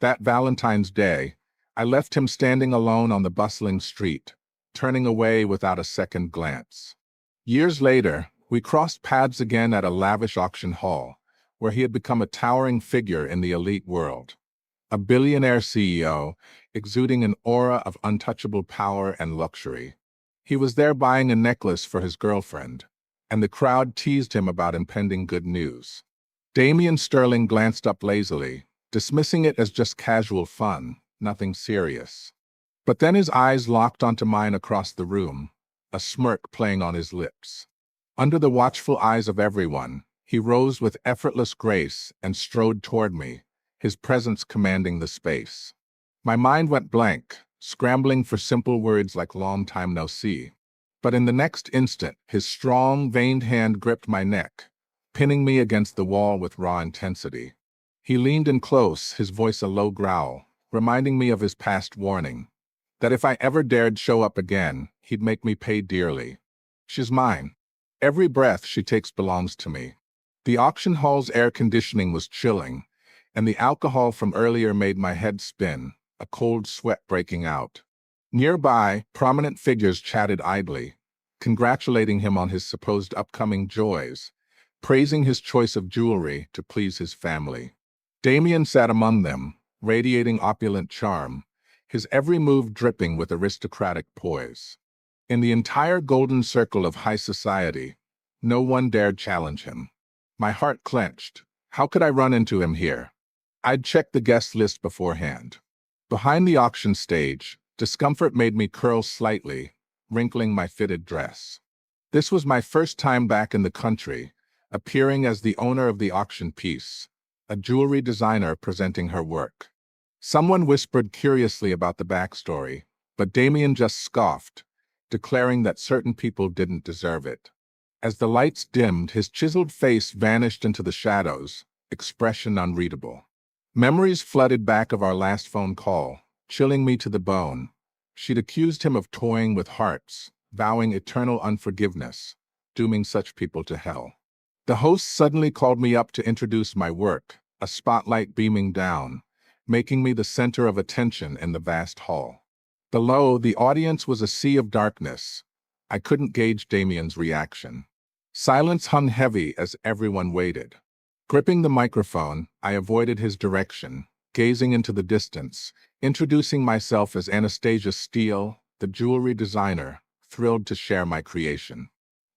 That Valentine's Day, I left him standing alone on the bustling street, turning away without a second glance. Years later, we crossed paths again at a lavish auction hall, where he had become a towering figure in the elite world. A billionaire CEO, exuding an aura of untouchable power and luxury. He was there buying a necklace for his girlfriend, and the crowd teased him about impending good news. Damian Sterling glanced up lazily, dismissing it as just casual fun, nothing serious. But then his eyes locked onto mine across the room, a smirk playing on his lips. Under the watchful eyes of everyone, he rose with effortless grace and strode toward me, his presence commanding the space. My mind went blank, scrambling for simple words like long time no see. But in the next instant, his strong, veined hand gripped my neck, pinning me against the wall with raw intensity. He leaned in close, his voice a low growl, reminding me of his past warning, that if I ever dared show up again, he'd make me pay dearly. She's mine. Every breath she takes belongs to me. The auction hall's air conditioning was chilling, and the alcohol from earlier made my head spin, a cold sweat breaking out. Nearby, prominent figures chatted idly, congratulating him on his supposed upcoming joys, praising his choice of jewelry to please his family. Damien sat among them, radiating opulent charm, his every move dripping with aristocratic poise. In the entire golden circle of high society, no one dared challenge him. My heart clenched. How could I run into him here? I'd checked the guest list beforehand. Behind the auction stage, discomfort made me curl slightly, wrinkling my fitted dress. This was my first time back in the country, appearing as the owner of the auction piece, a jewelry designer presenting her work. Someone whispered curiously about the backstory, but Damien just scoffed, declaring that certain people didn't deserve it. As the lights dimmed, his chiseled face vanished into the shadows, expression unreadable. Memories flooded back of our last phone call, chilling me to the bone. She'd accused him of toying with hearts, vowing eternal unforgiveness, dooming such people to hell. The host suddenly called me up to introduce my work, a spotlight beaming down, making me the center of attention in the vast hall. Below, the audience was a sea of darkness. I couldn't gauge Damien's reaction. Silence hung heavy as everyone waited. Gripping the microphone, I avoided his direction, gazing into the distance, introducing myself as Anastasia Steele, the jewelry designer, thrilled to share my creation.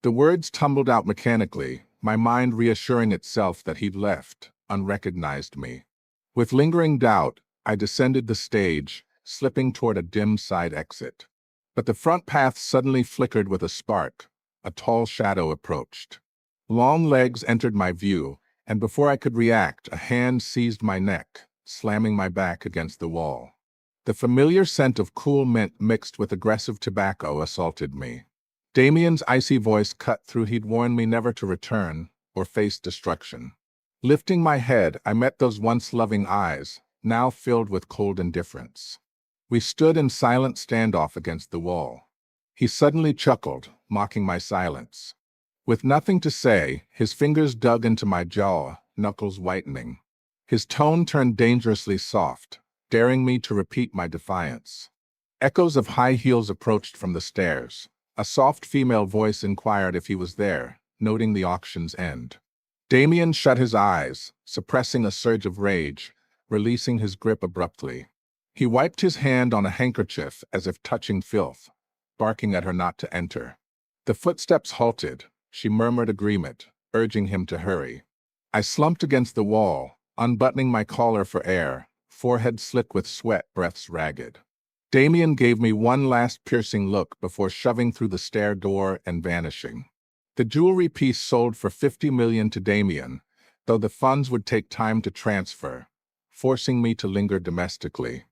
The words tumbled out mechanically, my mind reassuring itself that he'd left, unrecognized me. With lingering doubt, I descended the stage, slipping toward a dim side exit. But the front path suddenly flickered with a spark. A tall shadow approached. Long legs entered my view, and before I could react, a hand seized my neck, slamming my back against the wall. The familiar scent of cool mint mixed with aggressive tobacco assaulted me. Damien's icy voice cut through. He'd warned me never to return or face destruction. Lifting my head, I met those once loving eyes, now filled with cold indifference. We stood in silent standoff against the wall. He suddenly chuckled, mocking my silence. With nothing to say, his fingers dug into my jaw, knuckles whitening. His tone turned dangerously soft, daring me to repeat my defiance. Echoes of high heels approached from the stairs. A soft female voice inquired if he was there, noting the auction's end. Damien shut his eyes, suppressing a surge of rage, releasing his grip abruptly. He wiped his hand on a handkerchief as if touching filth, barking at her not to enter. The footsteps halted. She murmured agreement, urging him to hurry. I slumped against the wall, unbuttoning my collar for air, forehead slick with sweat, breaths ragged. Damien gave me one last piercing look before shoving through the stair door and vanishing. The jewelry piece sold for $50 million to Damien, though the funds would take time to transfer, forcing me to linger domestically.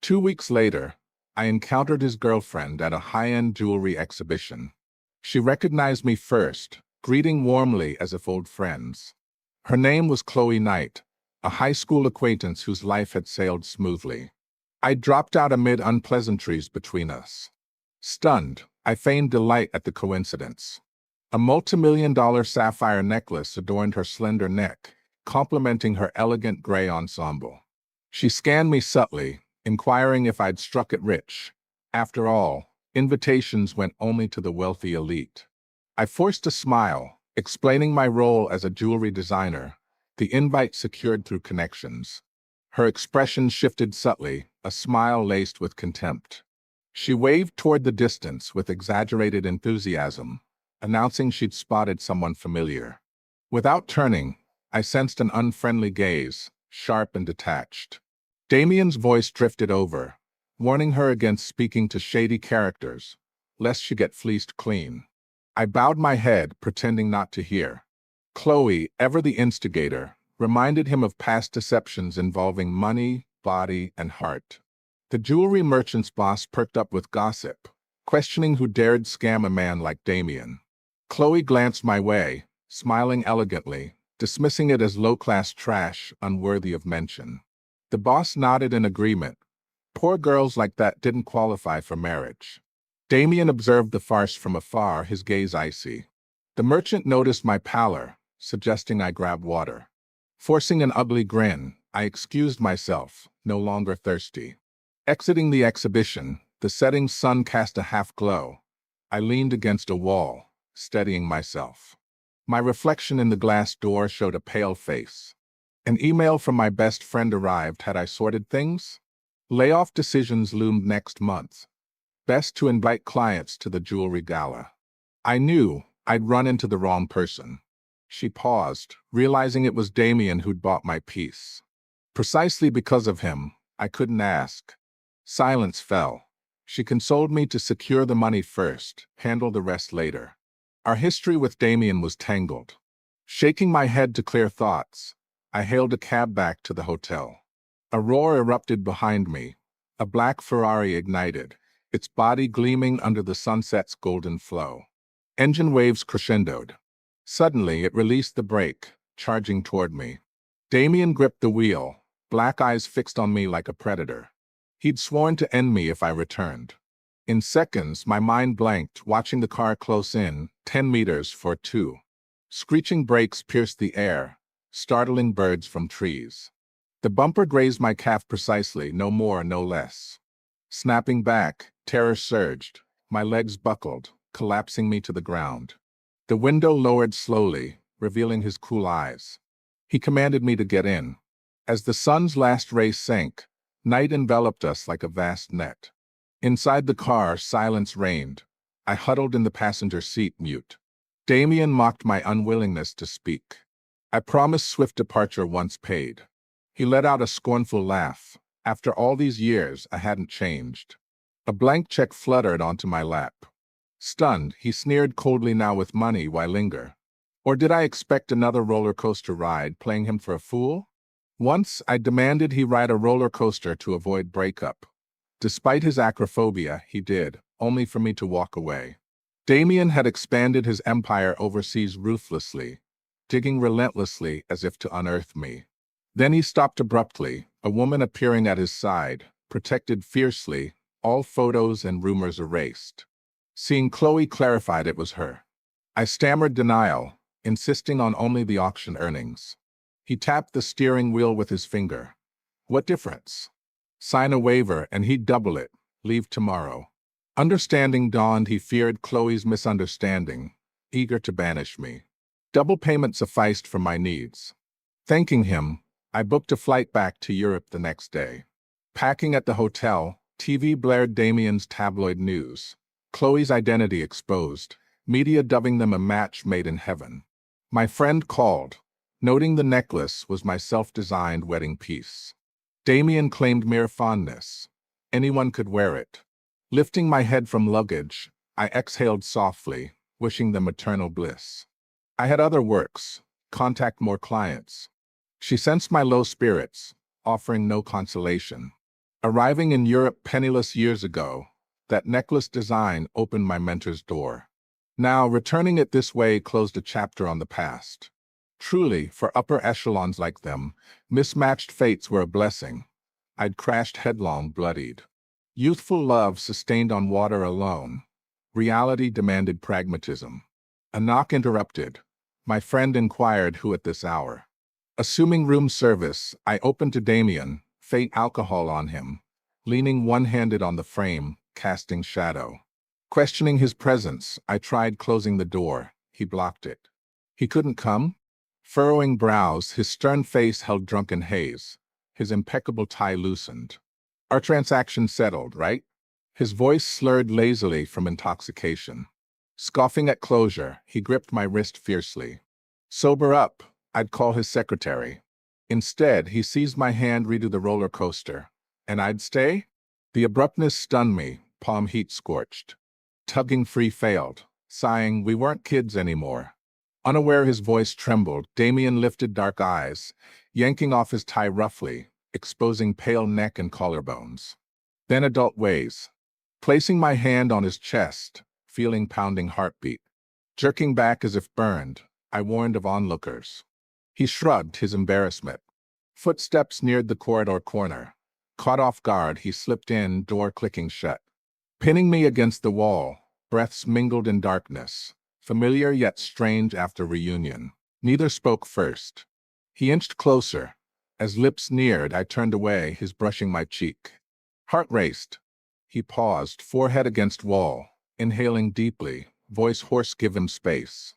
2 weeks later, I encountered his girlfriend at a high-end jewelry exhibition. She recognized me first, greeting warmly as if old friends. Her name was Chloe Knight, a high school acquaintance whose life had sailed smoothly. I dropped out amid unpleasantries between us. Stunned, I feigned delight at the coincidence. A multimillion-dollar sapphire necklace adorned her slender neck, complementing her elegant gray ensemble. She scanned me subtly, inquiring if I'd struck it rich. After all, invitations went only to the wealthy elite. I forced a smile, explaining my role as a jewelry designer, the invite secured through connections. Her expression shifted subtly, a smile laced with contempt. She waved toward the distance with exaggerated enthusiasm, announcing she'd spotted someone familiar. Without turning, I sensed an unfriendly gaze, sharp and detached. Damien's voice drifted over, warning her against speaking to shady characters, lest she get fleeced clean. I bowed my head, pretending not to hear. Chloe, ever the instigator, reminded him of past deceptions involving money, body, and heart. The jewelry merchant's boss perked up with gossip, questioning who dared scam a man like Damien. Chloe glanced my way, smiling elegantly, dismissing it as low-class trash unworthy of mention. The boss nodded in agreement. Poor girls like that didn't qualify for marriage. Damien observed the farce from afar, his gaze icy. The merchant noticed my pallor, suggesting I grab water. Forcing an ugly grin, I excused myself, no longer thirsty. Exiting the exhibition, the setting sun cast a half-glow. I leaned against a wall, steadying myself. My reflection in the glass door showed a pale face. An email from my best friend arrived. Had I sorted things? Layoff decisions loomed next month. Best to invite clients to the jewelry gala. I knew I'd run into the wrong person. She paused, realizing it was Damien who'd bought my piece. Precisely because of him, I couldn't ask. Silence fell. She consoled me to secure the money first, handle the rest later. Our history with Damien was tangled. Shaking my head to clear thoughts, I hailed a cab back to the hotel. A roar erupted behind me. A black Ferrari ignited, its body gleaming under the sunset's golden flow. Engine waves crescendoed. Suddenly, it released the brake, charging toward me. Damien gripped the wheel, black eyes fixed on me like a predator. He'd sworn to end me if I returned. In seconds, my mind blanked, watching the car close in, 10 meters for 2. Screeching brakes pierced the air, startling birds from trees. The bumper grazed my calf precisely, no more, no less. Snapping back, terror surged. My legs buckled, collapsing me to the ground. The window lowered slowly, revealing his cool eyes. He commanded me to get in. As the sun's last ray sank, night enveloped us like a vast net. Inside the car, silence reigned. I huddled in the passenger seat, mute. Damien mocked my unwillingness to speak. I promised swift departure once paid. He let out a scornful laugh. After all these years, I hadn't changed. A blank check fluttered onto my lap. Stunned, he sneered coldly. Now with money, why linger? Or did I expect another roller coaster ride, playing him for a fool? Once, I demanded he ride a roller coaster to avoid breakup. Despite his acrophobia, he did, only for me to walk away. Damien had expanded his empire overseas ruthlessly, digging relentlessly as if to unearth me. Then he stopped abruptly, a woman appearing at his side, protected fiercely, all photos and rumors erased. Seeing Chloe clarified it was her. I stammered denial, insisting on only the auction earnings. He tapped the steering wheel with his finger. What difference? Sign a waiver and he'd double it. Leave tomorrow. Understanding dawned. He feared Chloe's misunderstanding, eager to banish me. Double payment sufficed for my needs. Thanking him, I booked a flight back to Europe the next day. Packing at the hotel, TV blared Damien's tabloid news. Chloe's identity exposed, media dubbing them a match made in heaven. My friend called, noting the necklace was my self-designed wedding piece. Damien claimed mere fondness. Anyone could wear it. Lifting my head from luggage, I exhaled softly, wishing them eternal bliss. I had other works, contact more clients. She sensed my low spirits, offering no consolation. Arriving in Europe penniless years ago, that necklace design opened my mentor's door. Now, returning it this way closed a chapter on the past. Truly, for upper echelons like them, mismatched fates were a blessing. I'd crashed headlong, bloodied. Youthful love sustained on water alone. Reality demanded pragmatism. A knock interrupted. My friend inquired who at this hour. Assuming room service, I opened to Damien, faint alcohol on him, leaning one-handed on the frame, casting shadow. Questioning his presence, I tried closing the door. He blocked it. He couldn't come? Furrowing brows, his stern face held drunken haze. His impeccable tie loosened. Our transaction settled, right? His voice slurred lazily from intoxication. Scoffing at closure, he gripped my wrist fiercely. Sober up, I'd call his secretary. Instead, he seized my hand, redo the roller coaster. And I'd stay? The abruptness stunned me, palm heat scorched. Tugging free failed. Sighing, we weren't kids anymore. Unaware his voice trembled, Damien lifted dark eyes, yanking off his tie roughly, exposing pale neck and collarbones. Then adult ways. Placing my hand on his chest, feeling pounding heartbeat. Jerking back as if burned, I warned of onlookers. He shrugged his embarrassment. Footsteps neared the corridor corner. Caught off guard, he slipped in, door clicking shut. Pinning me against the wall, breaths mingled in darkness, familiar yet strange after reunion. Neither spoke first. He inched closer. As lips neared, I turned away, his brushing my cheek. Heart raced. He paused, forehead against wall, inhaling deeply, voice hoarse, give him space.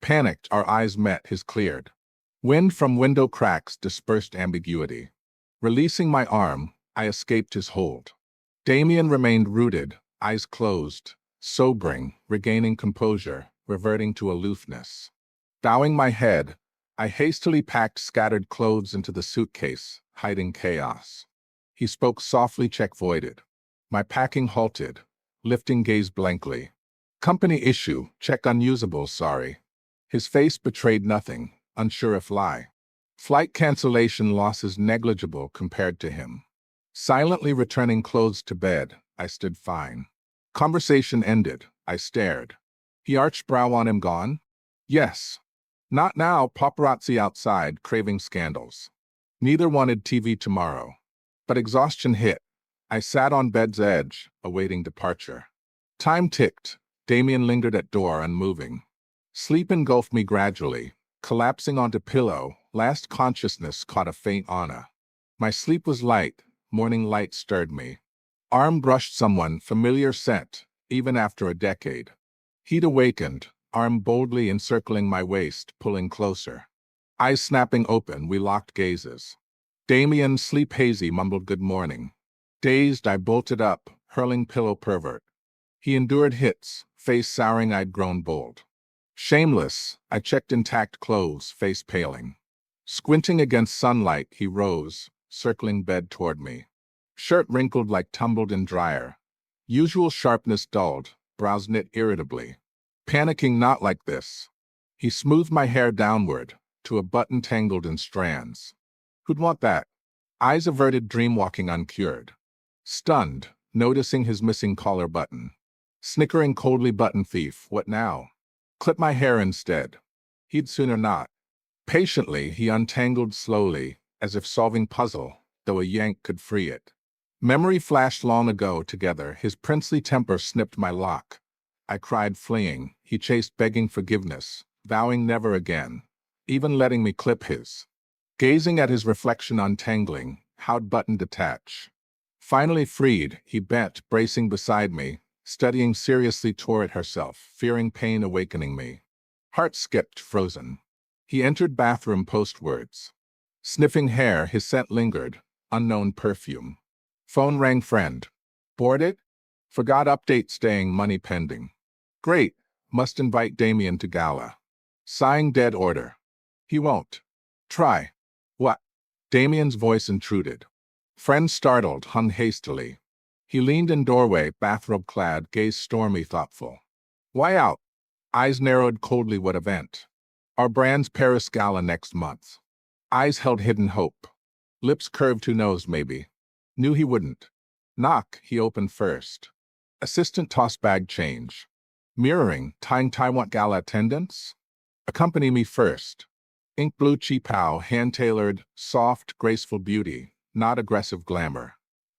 Panicked, our eyes met, his cleared. Wind from window cracks dispersed ambiguity. Releasing my arm, I escaped his hold. Damien remained rooted, eyes closed, sobering, regaining composure, reverting to aloofness. Bowing my head, I hastily packed scattered clothes into the suitcase, hiding chaos. He spoke softly, check voided. My packing halted, lifting gaze blankly. Company issue, check unusable, sorry. His face betrayed nothing, unsure if lie. Flight cancellation losses negligible compared to him. Silently returning clothes to bed, I stood fine. Conversation ended, I stared. He arched brow. On him gone? Yes. Not now, paparazzi outside, craving scandals. Neither wanted TV tomorrow. But exhaustion hit. I sat on bed's edge, awaiting departure. Time ticked. Damien lingered at door, unmoving. Sleep engulfed me gradually. Collapsing onto pillow, last consciousness caught a faint Anna. My sleep was light, morning light stirred me. Arm brushed someone, familiar scent, even after a decade. Heat awakened, arm boldly encircling my waist, pulling closer. Eyes snapping open, we locked gazes. Damien, sleep hazy, mumbled good morning. Dazed, I bolted up, hurling pillow pervert. He endured hits, face souring, I'd grown bold. Shameless, I checked intact clothes, face paling. Squinting against sunlight, he rose, circling bed toward me. Shirt wrinkled like tumbled in dryer. Usual sharpness dulled, brows knit irritably. Panicking, not like this. He smoothed my hair downward, to a button tangled in strands. Who'd want that? Eyes averted, dream-walking uncured. Stunned, noticing his missing collar button. Snickering coldly, button thief, what now? Clip my hair instead. He'd sooner not. Patiently, he untangled slowly, as if solving puzzle, though a yank could free it. Memory flashed long ago together, his princely temper snipped my lock. I cried, fleeing. He chased, begging forgiveness, vowing never again, even letting me clip his. Gazing at his reflection untangling, how'd button detach. Finally freed, he bent, bracing beside me, studying seriously, tore at herself, fearing pain awakening me. Heart skipped, frozen. He entered bathroom postwards. Sniffing hair, his scent lingered, unknown perfume. Phone rang, friend. Bored it? Forgot update, staying, money pending. Great, must invite Damien to gala. Sighing, dead order. He won't. Try. What? Damien's voice intruded. Friend startled, hung hastily. He leaned in doorway, bathrobe clad, gaze stormy, thoughtful. Why out? Eyes narrowed coldly, what event? Our brand's Paris gala next month. Eyes held hidden hope. Lips curved, who knows, maybe. Knew he wouldn't. Knock, he opened first. Assistant tossed bag change. Mirroring, tying Taiwan gala attendance? Accompany me first. Ink blue cheapao, hand-tailored, soft, graceful beauty, not aggressive glamour.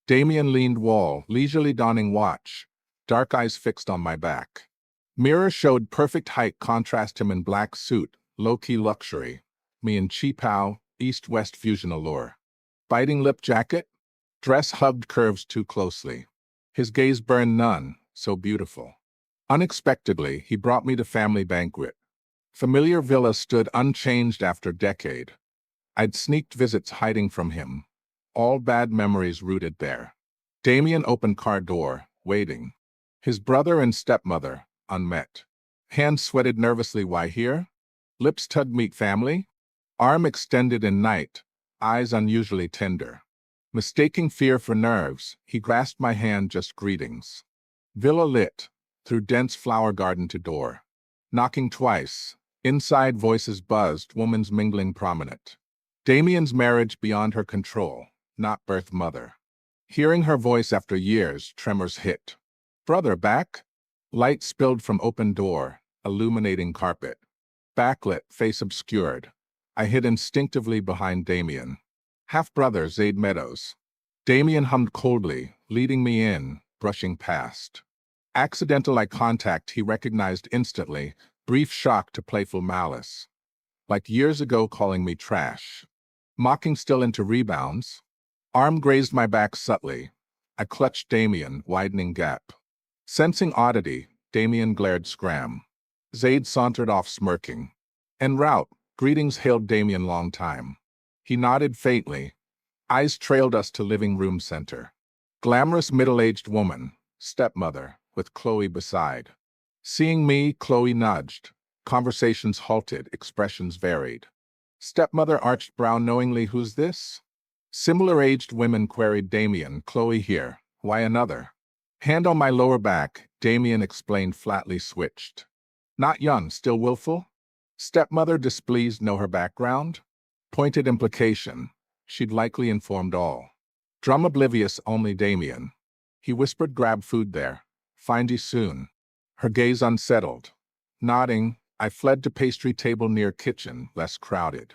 Damien leaned wall, leisurely donning watch, dark eyes fixed on my back. Mirror showed perfect height, contrast him in black suit, low-key luxury. Me in cheapao, east-west fusion allure. Biting lip jacket, Dress hugged curves too closely. His gaze burned none, so beautiful. Unexpectedly, he brought me to family banquet. Familiar villa stood unchanged after decade. I'd sneaked visits hiding from him. All bad memories rooted there. Damien opened car door, waiting. His brother and stepmother, unmet. Hands sweated nervously. Why here? Lips tugged. Meet family? Arm extended in night, eyes unusually tender. Mistaking fear for nerves, he grasped my hand. Just greetings. Villa lit, through dense flower garden to door. Knocking twice. Inside voices buzzed, woman's mingling prominent. Damien's marriage beyond her control, not birth mother. Hearing her voice after years, tremors hit. Brother back? Light spilled from open door, illuminating carpet. Backlit, face obscured. I hid instinctively behind Damien. Half-brother Zaid Meadows. Damien hummed coldly, leading me in, brushing past. Accidental eye contact he recognized instantly, brief shock to playful malice. Like years ago calling me trash. Mocking still into rebounds. Arm grazed my back subtly. I clutched Damien, widening gap. Sensing oddity, Damien glared scram. Zaid sauntered off smirking. En route, greetings hailed Damien long time. He nodded faintly. Eyes trailed us to living room center. Glamorous middle-aged woman, stepmother, with Chloe beside. Seeing me, Chloe nudged. Conversations halted, expressions varied. Stepmother arched brow knowingly. Who's this? Similar-aged women queried Damien. Chloe here. Why another? Hand on my lower back, Damien explained flatly. Switched. Not young, still willful? Stepmother displeased. Know her background? Pointed implication. She'd likely informed all. Drum oblivious only Damien. He whispered. Grab food there. Find you soon. Her gaze unsettled. Nodding, I fled to pastry table near kitchen, less crowded.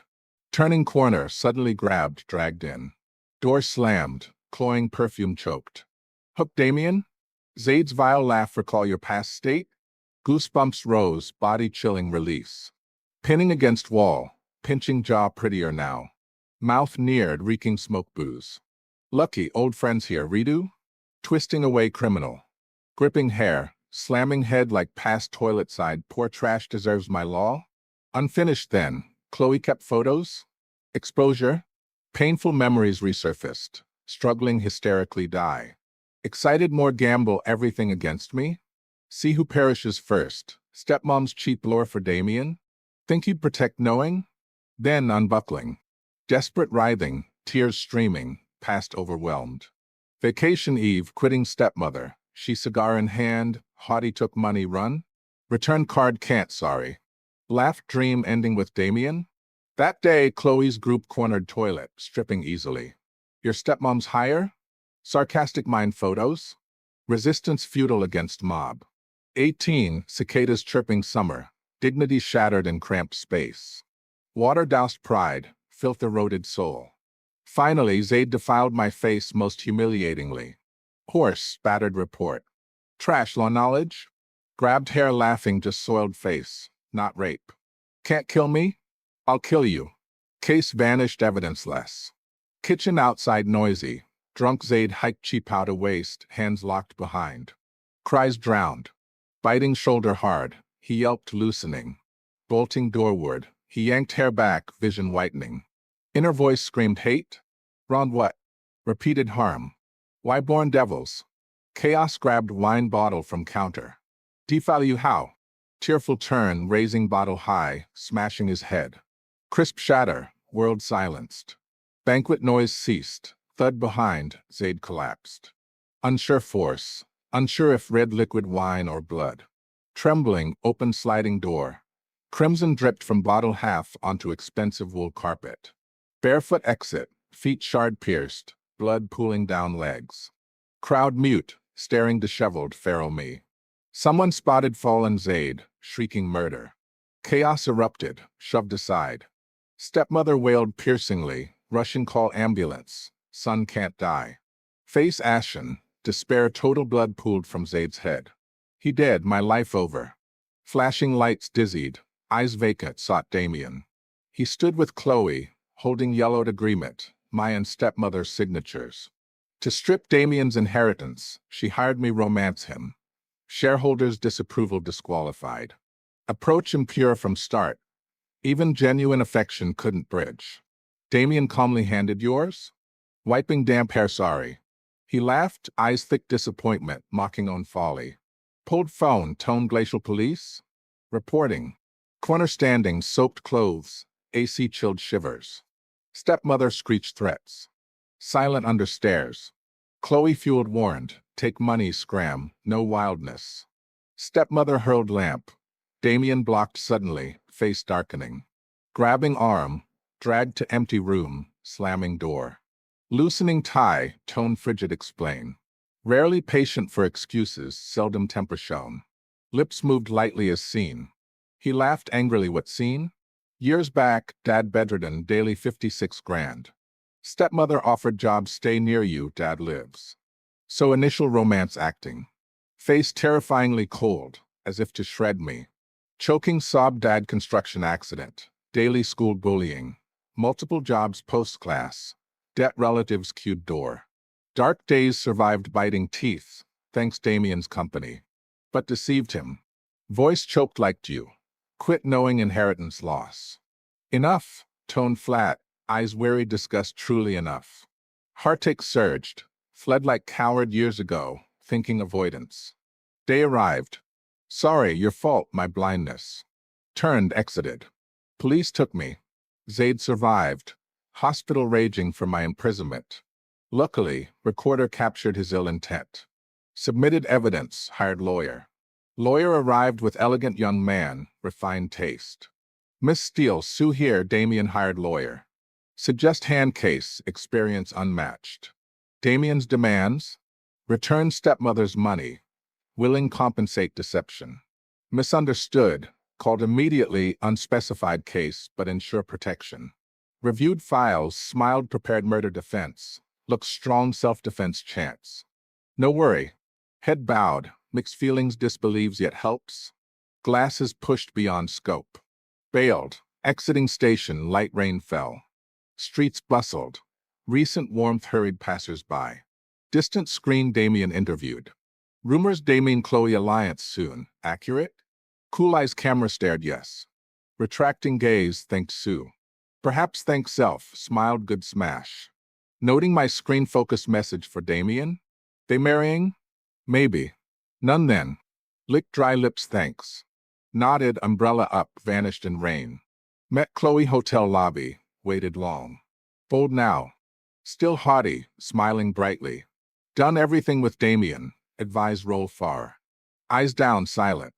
Turning corner, suddenly grabbed, dragged in. Door slammed, cloying perfume choked. Hook Damien? Zaid's vile laugh. Recall your past state? Goosebumps rose, body chilling release. Pinning against wall, pinching jaw. Prettier now. Mouth neared, reeking smoke booze. Lucky, old friends here. Redo? Twisting away criminal. Gripping hair, slamming head like past toilet side. Poor trash deserves my law? Unfinished then. Chloe kept photos? Exposure? Painful memories resurfaced. Struggling hysterically die. Excited more gamble. Everything against me? See who perishes first. Stepmom's cheap lore for Damien? Think you'd protect knowing? Then unbuckling. Desperate writhing, tears streaming, past overwhelmed. Vacation eve, quitting stepmother. She cigar in hand, haughty took money. Run? Return card. Can't, sorry. Laughed dream ending with Damien? That day, Chloe's group cornered toilet, stripping easily. Your stepmom's hire? Sarcastic mind photos? Resistance futile against mob. 18, cicadas chirping summer. Dignity shattered in cramped space. Water doused pride, filth eroded soul. Finally, Zaid defiled my face most humiliatingly. Horse, spattered report. Trash law knowledge? Grabbed hair laughing. Just soiled face, not rape. Can't kill me? I'll kill you. Case vanished, evidence-less. Kitchen outside noisy. Drunk Zaid hiked cheap out of waist, hands locked behind. Cries drowned. Biting shoulder hard, he yelped loosening. Bolting doorward, he yanked hair back, vision whitening. Inner voice screamed hate? Round what? Repeated harm. Why born devils? Chaos grabbed wine bottle from counter. Defile you how? Tearful turn, raising bottle high, smashing his head. Crisp shatter, world silenced. Banquet noise ceased. Thud behind, Zaid collapsed. Unsure force, unsure if red liquid wine or blood. Trembling, open sliding door. Crimson dripped from bottle half onto expensive wool carpet. Barefoot exit, feet shard pierced, blood pooling down legs. Crowd mute, staring disheveled, feral me. Someone spotted fallen Zaid, shrieking murder. Chaos erupted, shoved aside. Stepmother wailed piercingly, rushing call ambulance. Son can't die. Face ashen, despair total blood pooled from Zaid's head. He dead, my life over. Flashing lights dizzied, eyes vacant sought Damien. He stood with Chloe, holding yellowed agreement, my and stepmother's signatures. To strip Damien's inheritance, she hired me romance him. Shareholders' disapproval disqualified. Approach impure from start. Even genuine affection couldn't bridge. Damien calmly handed yours? Wiping damp hair sorry. He laughed, eyes thick disappointment, mocking own folly. Pulled phone, toned glacial police? Reporting. Corner standing, soaked clothes, AC chilled shivers. Stepmother screeched threats. Silent under stairs. Chloe fueled warned, take money scram, no wildness. Stepmother hurled lamp. Damien blocked suddenly, face darkening. Grabbing arm, dragged to empty room, slamming door. Loosening tie, tone frigid explain. Rarely patient for excuses, seldom temper shown. Lips moved lightly as seen. He laughed angrily what seen? Years back, dad bedridden, daily 56 grand. Stepmother offered job stay near you, dad lives. So initial romance acting. Face terrifyingly cold, as if to shred me. Choking sob dad construction accident. Daily school bullying. Multiple jobs post-class. Debt relatives queued door. Dark days survived biting teeth, thanks Damien's company. But deceived him. Voice choked like you. Quit knowing inheritance loss. Enough, tone flat, eyes weary disgust truly enough. Heartache surged, fled like coward years ago, thinking avoidance. Day arrived. Sorry, your fault, my blindness. Turned, exited. Police took me. Zaid survived. Hospital raging for my imprisonment. Luckily, recorder captured his ill intent. Submitted evidence, hired lawyer. Lawyer arrived with elegant young man, refined taste. Miss Steele, sue here, Damien hired lawyer. Suggest hand case, experience unmatched. Damien's demands? Return stepmother's money. Willing compensate deception. Misunderstood, called immediately unspecified case but ensure protection. Reviewed files, smiled prepared murder defense. Looks strong self-defense chance. No worry. Head bowed, mixed feelings disbelieves yet helps. Glasses pushed beyond scope. Bailed, exiting station, light rain fell. Streets bustled. Recent warmth hurried passers-by. Distant screen Damien interviewed. Rumors Damien-Chloe alliance soon. Accurate? Cool eyes camera stared yes. Retracting gaze thanked Sue. Perhaps thank self, smiled good smash. Noting my screen-focused message for Damien? They marrying? Maybe. None then. Licked dry lips thanks. Nodded, umbrella up, vanished in rain. Met Chloe hotel lobby, waited long. Bold now. Still haughty, smiling brightly. Done everything with Damien, advised roll far. Eyes down, silent.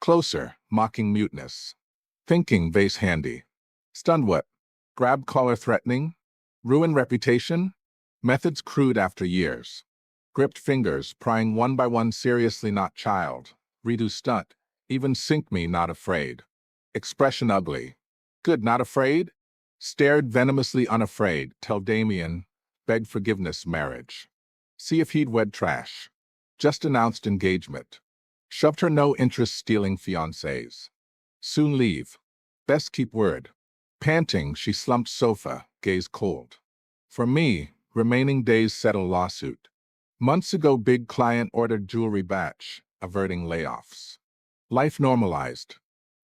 Closer, mocking muteness. Thinking, vase handy. Stunned what? Grab collar threatening? Ruin reputation? Methods crude after years. Gripped fingers, prying one by one seriously not child. Redo stunt. Even sink me not afraid. Expression ugly. Good, not afraid? Stared venomously unafraid, tell Damien, beg forgiveness marriage. See if he'd wed trash. Just announced engagement. Shoved her no interest stealing fiancés. Soon leave. Best keep word. Panting, she slumped sofa, gaze cold. For me, remaining days settle lawsuit. Months ago big client ordered jewelry batch, averting layoffs. Life normalized.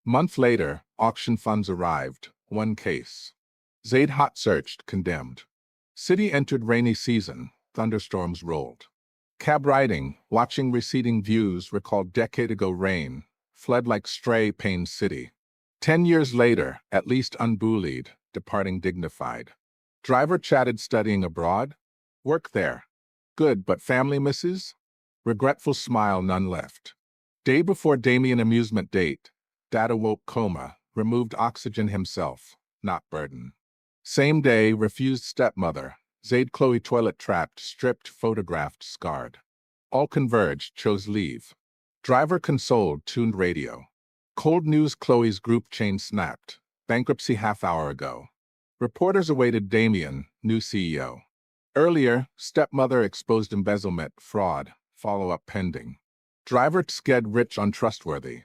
Month later, auction funds arrived, one case. Zaid hot searched, condemned. City entered rainy season, thunderstorms rolled. Cab riding, watching receding views recalled decade ago rain, fled like stray pain city. 10 years later, at least unbullied, departing dignified. Driver chatted studying abroad. Work there. Good, but family misses? Regretful smile none left. Day before Damien amusement date, Dad awoke coma, removed oxygen himself, not burden. Same day, refused stepmother, Zaid Chloe toilet trapped, stripped, photographed, scarred. All converged, chose leave. Driver consoled, tuned radio. Cold news Chloe's group chain snapped, bankruptcy half hour ago. Reporters awaited Damien, new CEO. Earlier, stepmother exposed embezzlement, fraud, follow-up pending. Driver sked rich untrustworthy.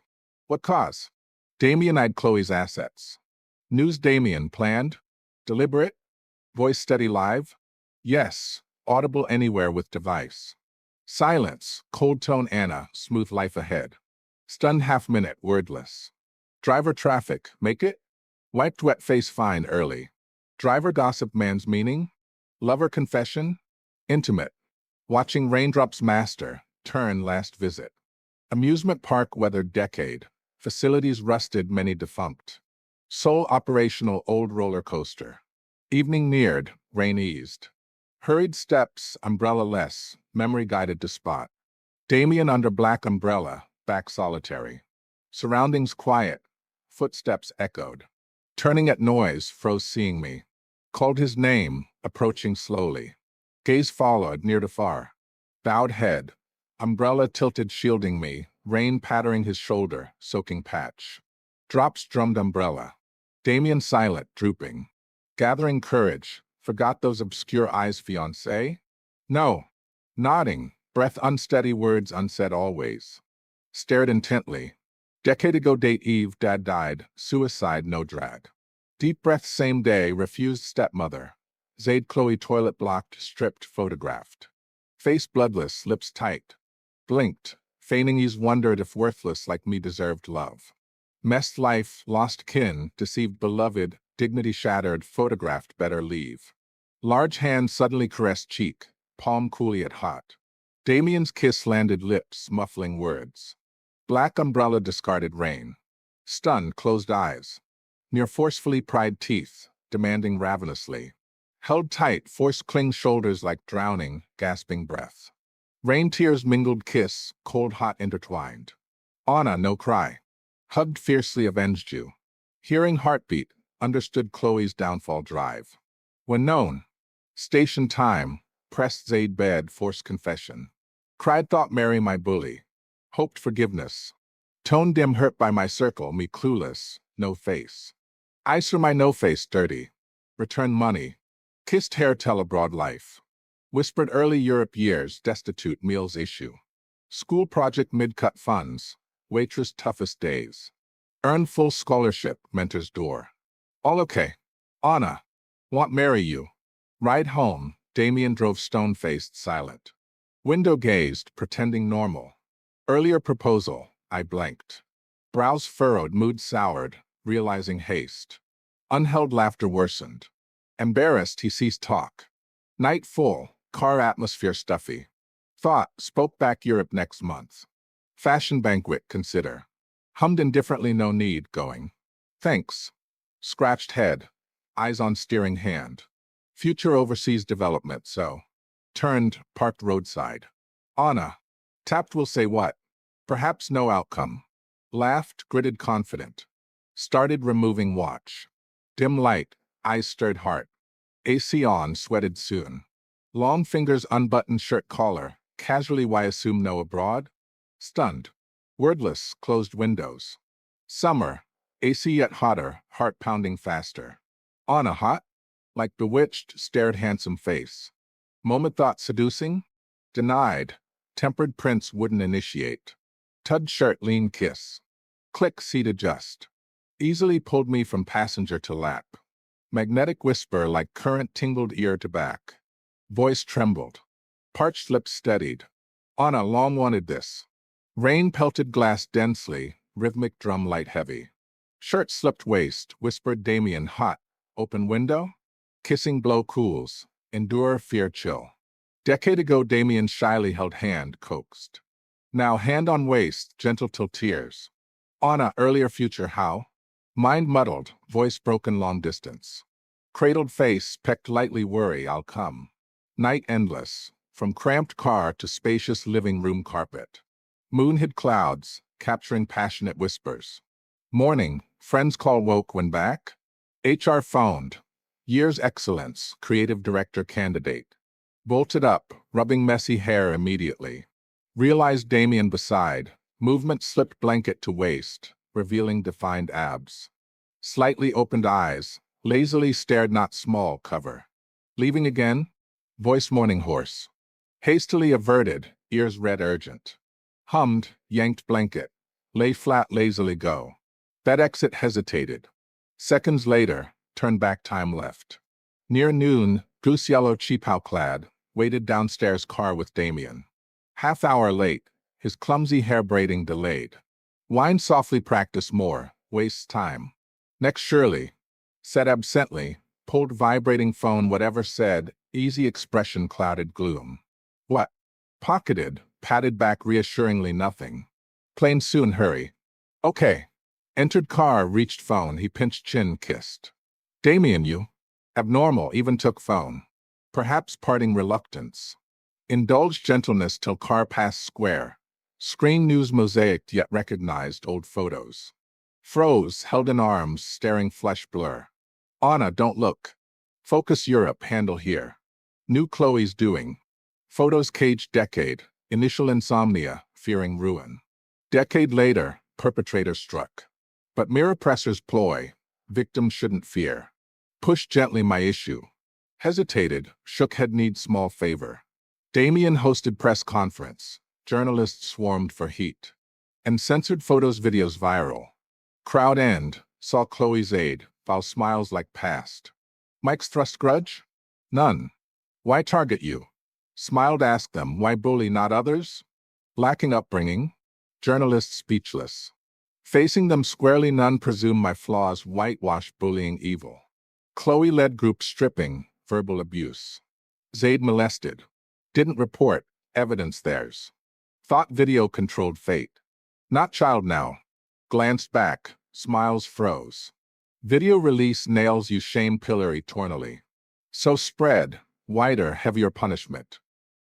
What cause? Damien eyed Chloe's assets. News Damien planned? Deliberate? Voice steady live? Yes. audible anywhere with device. Silence, cold tone Anna, smooth life ahead. Stunned half-minute, wordless. Driver traffic, make it? Wiped wet face fine early. Driver gossip man's meaning? Lover confession? Intimate. Watching raindrops master, turn last visit. Amusement park weathered decade. Facilities rusted many defunct. Sole operational old roller coaster. Evening neared, rain eased. Hurried steps, umbrella less, memory guided to spot. Damien under black umbrella, back solitary. Surroundings quiet, footsteps echoed. Turning at noise, froze seeing me. Called his name, approaching slowly. Gaze followed, near to far. Bowed head. Umbrella tilted shielding me, rain pattering his shoulder, soaking patch. Drops drummed umbrella. Damien silent, drooping. Gathering courage, forgot those obscure eyes fiancé? No. Nodding, breath unsteady, words unsaid always. Stared intently. Decade ago date Eve, dad died, suicide no drag. Deep breath same day, refused stepmother. Zaid Chloe toilet blocked, stripped, photographed. Face bloodless, lips tight. Blinked, feigning ease wondered if worthless like me deserved love. Messed life, lost kin, deceived beloved, dignity shattered, photographed better leave. Large hand suddenly caressed cheek, palm coolly at hot. Damien's kiss landed lips, muffling words. Black umbrella discarded rain. Stunned, closed eyes. Near forcefully pried teeth, demanding ravenously. Held tight, forced cling shoulders like drowning, gasping breath. Rain tears mingled kiss, cold hot intertwined. Anna, no cry. Hugged fiercely avenged you. Hearing heartbeat, understood Chloe's downfall drive. When known, station time, pressed Zaid bed, forced confession. Cried thought Mary my bully. Hoped forgiveness. Tone dim hurt by my circle, me clueless, no face. Eyes for my no face dirty. Return money. Kissed hair tell abroad life. Whispered early Europe years, destitute meals issue. School project mid-cut funds. Waitress toughest days. Earn full scholarship, mentor's door. All okay. Anna. Want marry you. Ride home, Damien drove stone-faced silent. Window gazed, pretending normal. Earlier proposal, I blanked. Brows furrowed, mood soured, realizing haste. Unheld laughter worsened. Embarrassed, he ceased talk. Night full, car atmosphere stuffy. Thought, spoke back Europe next month. Fashion banquet, consider. Hummed indifferently, no need, going. Thanks. Scratched head. Eyes on steering hand. Future overseas development, so. Turned, parked roadside. Anna. Tapped will say what? Perhaps no outcome. Laughed, gritted confident. Started removing watch. Dim light, eyes stirred heart. AC on, sweated soon. Long fingers unbuttoned shirt collar, casually why assume no abroad? Stunned. Wordless, closed windows. Summer, AC yet hotter, heart pounding faster. Anna hot? Like bewitched, stared handsome face. Moment thought seducing? Denied. Tempered prince wouldn't initiate. Tugged shirt lean kiss. Click seat adjust. Easily pulled me from passenger to lap. Magnetic whisper like current tingled ear to back. Voice trembled. Parched lips steadied. Anna long wanted this. Rain pelted glass densely, rhythmic drum light heavy. Shirt slipped waist, whispered Damien hot. Open window? Kissing blow cools. Endure fear chill. Decade ago Damien shyly held hand, coaxed. Now hand on waist, gentle till tears. Anna earlier future how? Mind muddled, voice broken long distance. Cradled face, pecked lightly worry, I'll come. Night endless, from cramped car to spacious living room carpet. Moon hid clouds, capturing passionate whispers. Morning, friends call woke when back. HR phoned. Year's excellence, creative director candidate. Bolted up, rubbing messy hair immediately. Realized Damien beside. Movement slipped blanket to waist, revealing defined abs. Slightly opened eyes, lazily stared not small cover. Leaving again? Voice morning hoarse. Hastily averted, ears red urgent. Hummed, yanked blanket. Lay flat lazily go. That exit hesitated. Seconds later, turned back time left. Near noon, goose yellow cheaphow clad, waited downstairs car with Damien. Half hour late, his clumsy hair braiding delayed. Whine softly, practice more, wastes time. Next surely, said absently, pulled vibrating phone, whatever said, easy expression clouded gloom. What? Pocketed, patted back reassuringly, nothing. Plane soon, hurry. Okay. Entered car, reached phone, he pinched chin, kissed. Damien, you? Abnormal, even took phone. Perhaps parting reluctance. Indulged gentleness till car passed square. Screen news mosaicked yet recognized old photos. Froze, held in arms, staring flesh blur. Anna, don't look. Focus Europe, handle here. New Chloe's doing. Photos caged decade, initial insomnia, fearing ruin. Decade later, perpetrator struck. But mirror pressers ploy, victim shouldn't fear. Pushed gently my issue. Hesitated, shook head, need small favor. Damien hosted press conference. Journalists swarmed for heat. And censored photos, videos viral. Crowd end, saw Chloe's aide, foul smiles like past. Mike's thrust grudge? None. Why target you? Smiled, asked them, why bully not others? Lacking upbringing? Journalists speechless. Facing them squarely, none presume my flaws, whitewash bullying evil. Chloe led group stripping, verbal abuse. Zaid molested. Didn't report, evidence theirs. Thought video controlled fate. Not child now. Glanced back, smiles froze. Video release, nails you, shame pillory tornily. So spread, wider, heavier punishment.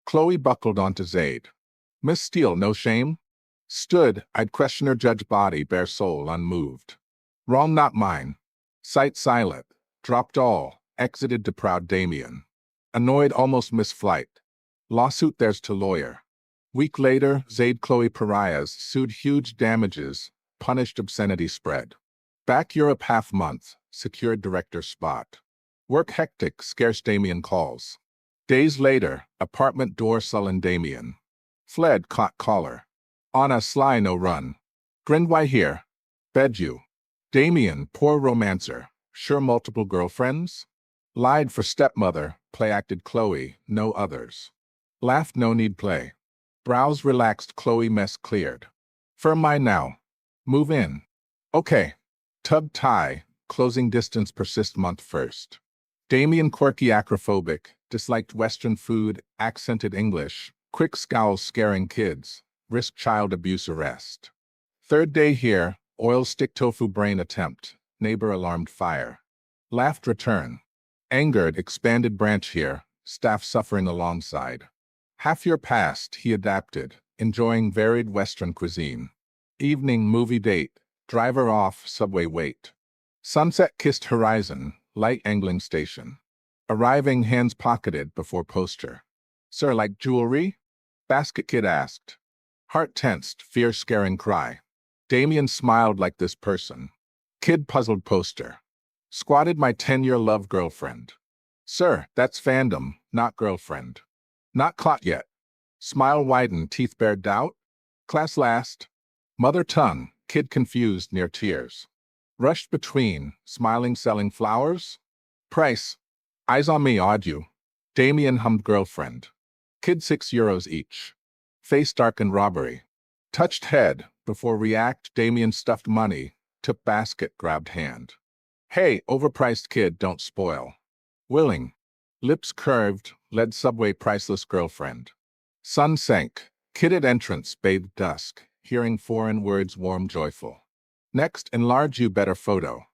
Chloe buckled onto Zaid. Miss Steele, no shame? Stood, I'd question her, judge body, bare soul unmoved. Wrong not mine. Sight silent, dropped all, exited to proud Damien. Annoyed, almost missed flight. Lawsuit theirs to lawyer. Week later, Zaid Chloe pariahs, sued, huge damages, punished, obscenity spread. Back Europe half month, secured director spot. Work hectic, scarce Damien calls. Days later, apartment door sullen Damien. Fled, caught collar. Anna sly, no run. Grinned, why here? Bed you. Damien, poor romancer, sure multiple girlfriends? Lied for stepmother, play acted Chloe, no others. Laughed, no need play. Brows relaxed, Chloe mess cleared. Firm mind now. Move in. Okay. Tug tie, closing distance persist month first. Damien quirky acrophobic, disliked Western food, accented English, quick scowls scaring kids, risk child abuse arrest. Third day here, oil stick tofu brain attempt, neighbor alarmed fire. Laughed return. Angered expanded branch here, staff suffering alongside. Half year passed, he adapted, enjoying varied Western cuisine. Evening movie date, driver off, subway wait. Sunset kissed horizon, light angling station. Arriving, hands pocketed before poster. Sir, like jewelry? Basket kid asked. Heart tensed, fear scaring cry. Damien smiled like this person. Kid puzzled poster. Squatted, my 10-year love girlfriend. Sir, that's fandom, not girlfriend. Not caught yet. Smile widened, teeth bared doubt. Class last. Mother tongue, kid confused near tears. Rushed between, smiling selling flowers. Price. Eyes on me, awed you. Damien hummed girlfriend. Kid €6 each. Face darkened robbery. Touched head, before react, Damien stuffed money, took basket, grabbed hand. Hey, overpriced kid, don't spoil. Willing. Lips curved, led subway priceless girlfriend. Sun sank, kid at entrance, bathed dusk, hearing foreign words warm joyful. Next, enlarge you better photo.